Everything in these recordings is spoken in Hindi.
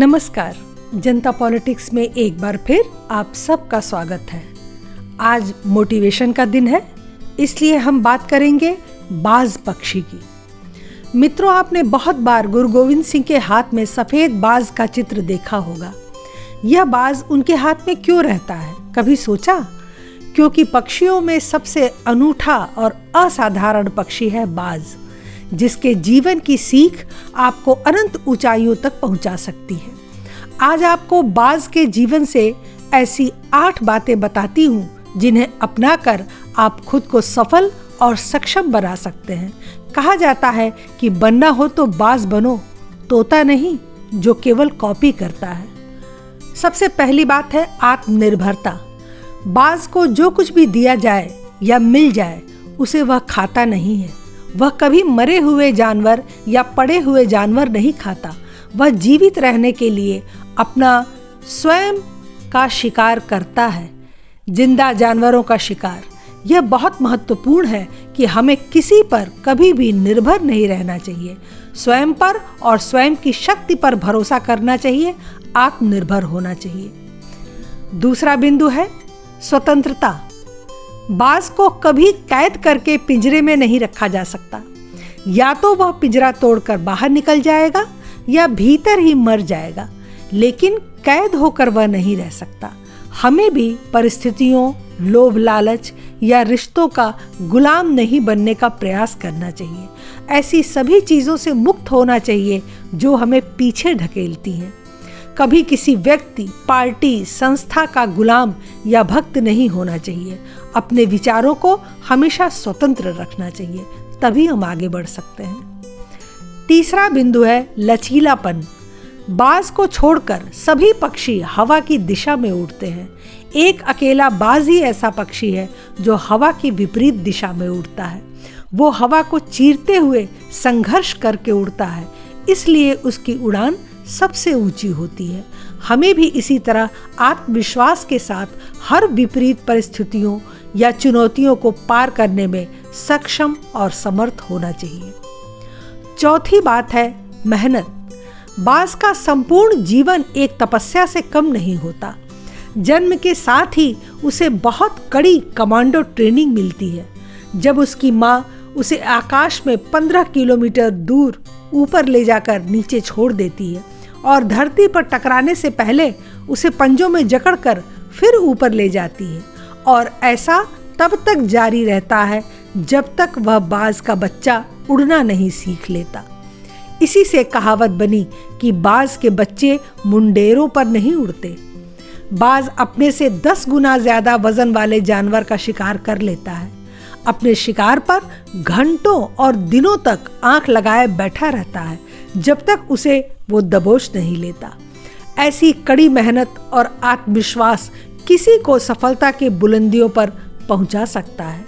नमस्कार। जनता पॉलिटिक्स में एक बार फिर आप सबका स्वागत है। आज मोटिवेशन का दिन है, इसलिए हम बात करेंगे बाज पक्षी की। मित्रों, आपने बहुत बार गुरु गोविंद सिंह के हाथ में सफेद बाज का चित्र देखा होगा। यह बाज उनके हाथ में क्यों रहता है, कभी सोचा? क्योंकि पक्षियों में सबसे अनूठा और असाधारण पक्षी है बाज, जिसके जीवन की सीख आपको अनंत ऊंचाइयों तक पहुंचा सकती है। आज आपको बाज के जीवन से ऐसी 8 बातें बताती हूं जिन्हें अपनाकर आप खुद को सफल और सक्षम बना सकते हैं। कहा जाता है कि बनना हो तो बाज बनो, तोता नहीं जो केवल कॉपी करता है। सबसे पहली बात है आत्मनिर्भरता। बाज को जो कुछ भी दिया जाए या मिल जाए उसे वह खाता नहीं है। वह कभी मरे हुए जानवर या पड़े हुए जानवर नहीं खाता। वह जीवित रहने के लिए अपना स्वयं का शिकार करता है, जिंदा जानवरों का शिकार। यह बहुत महत्वपूर्ण है कि हमें किसी पर कभी भी निर्भर नहीं रहना चाहिए। स्वयं पर और स्वयं की शक्ति पर भरोसा करना चाहिए, आत्मनिर्भर होना चाहिए। दूसरा बिंदु है स्वतंत्रता। बाज को कभी कैद करके पिंजरे में नहीं रखा जा सकता। या तो वह पिंजरा तोड़कर बाहर निकल जाएगा या भीतर ही मर जाएगा, लेकिन कैद होकर वह नहीं रह सकता। हमें भी परिस्थितियों, लोभ लालच या रिश्तों का गुलाम नहीं बनने का प्रयास करना चाहिए। ऐसी सभी चीज़ों से मुक्त होना चाहिए जो हमें पीछे ढकेलती हैं। कभी किसी व्यक्ति, पार्टी, संस्था का गुलाम या भक्त नहीं होना चाहिए। अपने विचारों को हमेशा स्वतंत्र रखना चाहिए, तभी हम आगे बढ़ सकते हैं। तीसरा बिंदु है लचीलापन। बाज को छोड़कर सभी पक्षी हवा की दिशा में उड़ते हैं। एक अकेला बाज ही ऐसा पक्षी है जो हवा की विपरीत दिशा में उड़ता है। वो हवा को चीरते हुए संघर्ष करके उड़ता है, इसलिए उसकी उड़ान सबसे ऊंची होती है। हमें भी इसी तरह आत्मविश्वास के साथ हर विपरीत परिस्थितियों या चुनौतियों को पार करने में सक्षम और समर्थ होना चाहिए। चौथी बात है मेहनत। बाज का संपूर्ण जीवन एक तपस्या से कम नहीं होता। जन्म के साथ ही उसे बहुत कड़ी कमांडो ट्रेनिंग मिलती है। जब उसकी माँ उसे आकाश में 15 किलोमीटर दूर ऊपर ले जाकर नीचे छोड़ देती है और धरती पर टकराने से पहले उसे पंजों में जकड़कर फिर ऊपर ले जाती है, और ऐसा तब तक जारी रहता है जब तक वह बाज का बच्चा उड़ना नहीं सीख लेता। इसी से कहावत बनी कि बाज के बच्चे मुंडेरों पर नहीं उड़ते। बाज अपने से 10 गुना ज्यादा वजन वाले जानवर का शिकार कर लेता है। अपने शिकार पर घंटों और दिनों तक आंख लगाए बैठा रहता है, जब तक उसे वो दबोच नहीं लेता। ऐसी कड़ी मेहनत और आत्मविश्वास किसी को सफलता के बुलंदियों पर पहुंचा सकता है।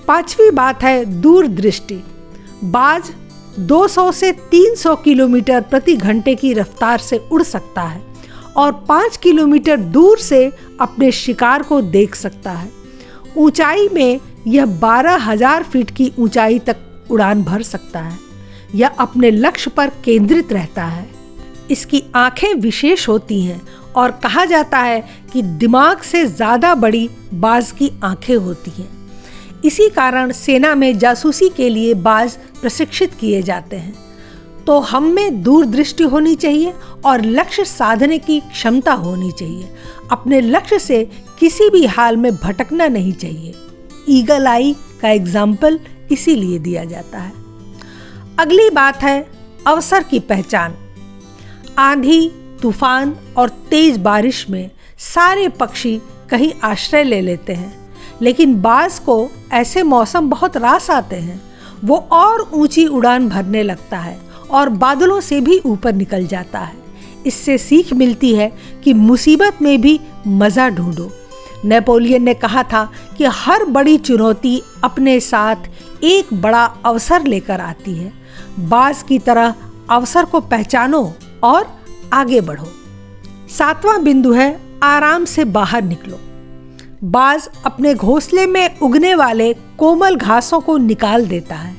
पांचवी बात है दूरदृष्टि। बाज 200 से 300 किलोमीटर प्रति घंटे की रफ्तार से उड़ सकता है और 5 किलोमीटर दूर से अपने शिकार को देख सकता है। ऊंचाई में यह 12,000 फीट की ऊंचाई तक उड़ान भर सकता है या अपने लक्ष्य पर केंद्रित रहता है। इसकी आंखें विशेष होती हैं और कहा जाता है कि दिमाग से ज़्यादा बड़ी बाज की आंखें होती हैं। इसी कारण सेना में जासूसी के लिए बाज प्रशिक्षित किए जाते हैं। तो हम में दूरदृष्टि होनी चाहिए और लक्ष्य साधने की क्षमता होनी चाहिए। अपने लक्ष्य से किसी भी हाल में भटकना नहीं चाहिए। ईगल आई का एग्जाम्पल इसीलिए दिया जाता है। अगली बात है अवसर की पहचान। आंधी, तूफान और तेज बारिश में सारे पक्षी कहीं आश्रय ले लेते हैं, लेकिन बाज को ऐसे मौसम बहुत रास आते हैं। वो और ऊंची उड़ान भरने लगता है और बादलों से भी ऊपर निकल जाता है। इससे सीख मिलती है कि मुसीबत में भी मज़ा ढूंढो। नेपोलियन ने कहा था कि हर बड़ी चुनौती अपने साथ एक बड़ा अवसर लेकर आती है। बाज की तरह अवसर को पहचानो और आगे बढ़ो। 7वां बिंदु है आराम से बाहर निकलो। बाज अपने घोंसले में उगने वाले कोमल घासों को निकाल देता है,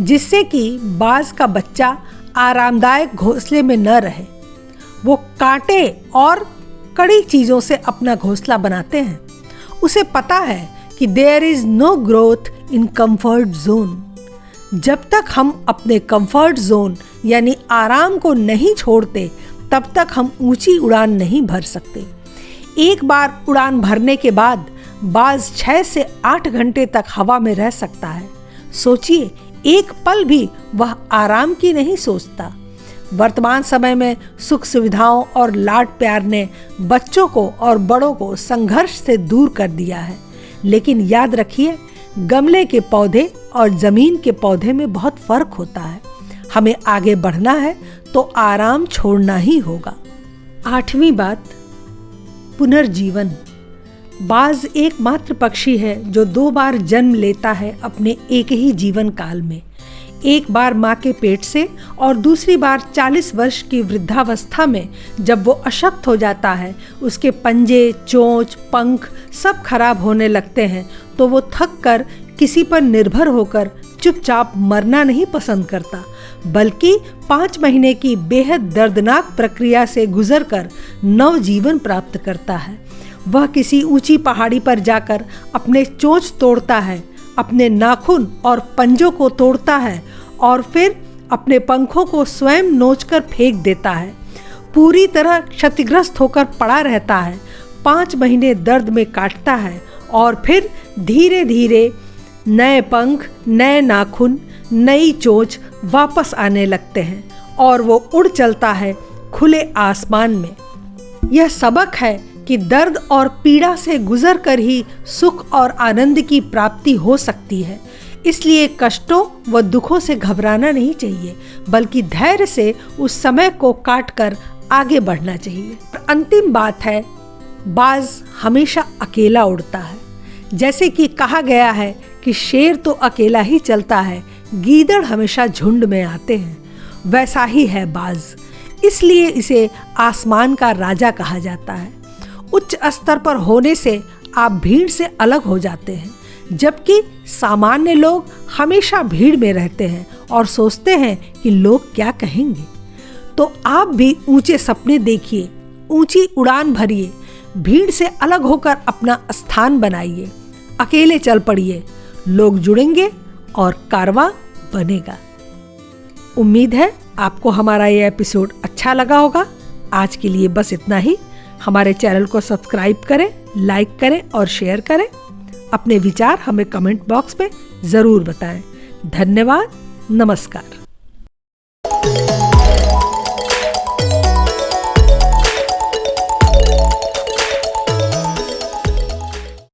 जिससे कि बाज का बच्चा आरामदायक घोंसले में न रहे। वो कांटे और कड़ी चीजों से अपना घोंसला बनाते हैं। उसे पता है कि there is no growth in comfort zone. जब तक हम अपने कंफर्ट जोन यानी आराम को नहीं छोड़ते, तब तक हम ऊंची उड़ान नहीं भर सकते। एक बार उड़ान भरने के बाद बाज 6 से 8 घंटे तक हवा में रह सकता है। सोचिए, एक पल भी वह आराम की नहीं सोचता। वर्तमान समय में सुख सुविधाओं और लाड प्यार ने बच्चों को और बड़ों को संघर्ष से दूर कर दिया है। लेकिन याद रखिए, गमले के पौधे और जमीन के पौधे में बहुत फर्क होता है। हमें आगे बढ़ना है तो आराम छोड़ना ही होगा। 8वीं बात, पुनर्जीवन। बाज एकमात्र पक्षी है जो 2 बार जन्म लेता है अपने एक ही जीवन काल में। एक बार माँ के पेट से और दूसरी बार 40 वर्ष की वृद्धावस्था में। जब वो अशक्त हो जाता है, उसके पंजे, चोंच, पंख सब खराब होने लगते हैं, तो वो थक कर किसी पर निर्भर होकर चुपचाप मरना नहीं पसंद करता, बल्कि 5 महीने की बेहद दर्दनाक प्रक्रिया से गुजरकर नव जीवन प्राप्त करता है। वह किसी ऊंची पहाड़ी पर जाकर अपने चोंच तोड़ता है, अपने नाखून और पंजों को तोड़ता है और फिर अपने पंखों को स्वयं नोचकर फेंक देता है। पूरी तरह क्षतिग्रस्त होकर पड़ा रहता है, 5 महीने दर्द में काटता है और फिर धीरे धीरे नए पंख, नए नाखून, नई चोंच वापस आने लगते हैं और वो उड़ चलता है खुले आसमान में। यह सबक है कि दर्द और पीड़ा से गुजर कर ही सुख और आनंद की प्राप्ति हो सकती है। इसलिए कष्टों व दुखों से घबराना नहीं चाहिए, बल्कि धैर्य से उस समय को काटकर आगे बढ़ना चाहिए। अंतिम बात है, बाज हमेशा अकेला उड़ता है। जैसे कि कहा गया है कि शेर तो अकेला ही चलता है, गीदड़ हमेशा झुंड में आते हैं। वैसा ही है बाज, इसलिए इसे आसमान का राजा कहा जाता है। उच्च स्तर पर होने से आप भीड़ से अलग हो जाते हैं, जबकि सामान्य लोग हमेशा भीड़ में रहते हैं और सोचते हैं कि लोग क्या कहेंगे। तो आप भी ऊंचे सपने देखिए, ऊंची उड़ान भरिए, भीड़ से अलग होकर अपना स्थान बनाइए, अकेले चल पड़िए। लोग जुड़ेंगे और कारवां बनेगा। उम्मीद है आपको हमारा ये एपिसोड अच्छा लगा होगा। आज के लिए बस इतना ही। हमारे चैनल को सब्सक्राइब करें, लाइक करें और शेयर करें। अपने विचार हमें कमेंट बॉक्स में ज़रूर बताएं। धन्यवाद। नमस्कार।